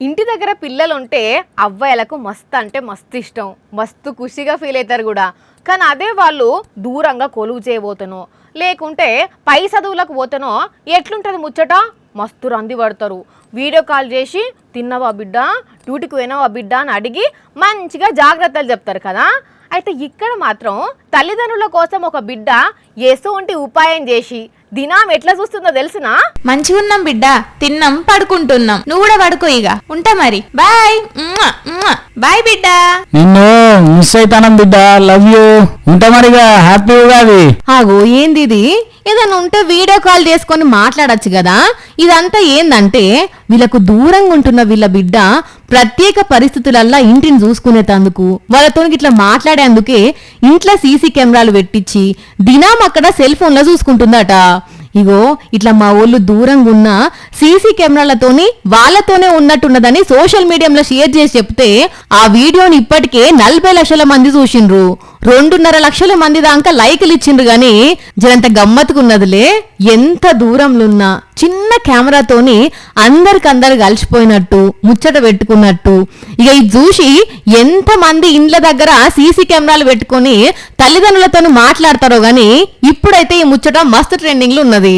ఇంటి దగ్గర పిల్లలుంటే అవ్వయ్యలకు మస్తు అంటే మస్తు ఇష్టం, మస్తు ఖుషిగా ఫీల్ అవుతారు కూడా. కానీ అదే వాళ్ళు దూరంగా కొలువు చేయబోతనో లేకుంటే పై చదువులకు పోతనో ఎట్లుంటుంది ముచ్చట? మస్తు రంది పడతారు. వీడియో కాల్ చేసి తిన్నావా బిడ్డ, డ్యూటీకి పోయినావా బిడ్డ అని అడిగి మంచిగా జాగ్రత్తలు చెప్తారు కదా. అయితే ఇక్కడ మాత్రం తల్లిదండ్రుల కోసం ఒక బిడ్డ ఎసువంటి ఉపాయం చేసి దినం ఎట్లా చూస్తుందో తెలుసునా? మంచిగున్నాం బిడ్డ, తిన్నాం పడుకుంటున్నాం, నువ్వు కూడా పడుకో ఇక. ఉంటా మరి, బాయ్ బాయ్ బిడ్డ. నిన్ను మిస్ అయితానం బిడ్డ, లవ్ యూ. ఉంటా మరిగా, హ్యాపీ ఉగాది. ఆగో ఏంది ఇది? ఏదైనా ఉంటే వీడియో కాల్ చేసుకొని మాట్లాడచ్చు కదా. ఇదంతా ఏందంటే వీళ్ళకు దూరంగా ఉంటున్న వీళ్ళ బిడ్డ ప్రత్యేక పరిస్థితులల్లా ఇంటిని చూసుకునేటందుకు వాళ్ళతో ఇట్లా మాట్లాడేందుకే ఇంట్లో సీసీ కెమెరాలు పెట్టించి దినం అక్కడ సెల్ ఫోన్లో చూసుకుంటుందట. ఇగో ఇట్లా మా ఊళ్ళు దూరంగా ఉన్న సీసీ కెమెరాలతోని వాళ్ళతోనే ఉన్నట్టున్నదని సోషల్ మీడియాలో షేర్ చేసి చెప్తే ఆ వీడియోని ఇప్పటికే 40 లక్షల మంది చూసిండ్రు. 2.5 లక్షల మంది దాకా లైకులు ఇచ్చిండ్రు. గాని జరంత గమ్మత్తుకున్నదిలే. ఎంత దూరంలో ఉన్నా చిన్న కెమెరాతోని అందరికందరు కలిసిపోయినట్టు ముచ్చట పెట్టుకున్నట్టు. ఇక ఇది చూసి ఎంత మంది ఇండ్ల దగ్గర సీసీ కెమెరాలు పెట్టుకుని తల్లిదండ్రులతో మాట్లాడతారో గాని ఇప్పుడైతే ఈ ముచ్చట మస్తు ట్రెండింగ్ లో ఉన్నది.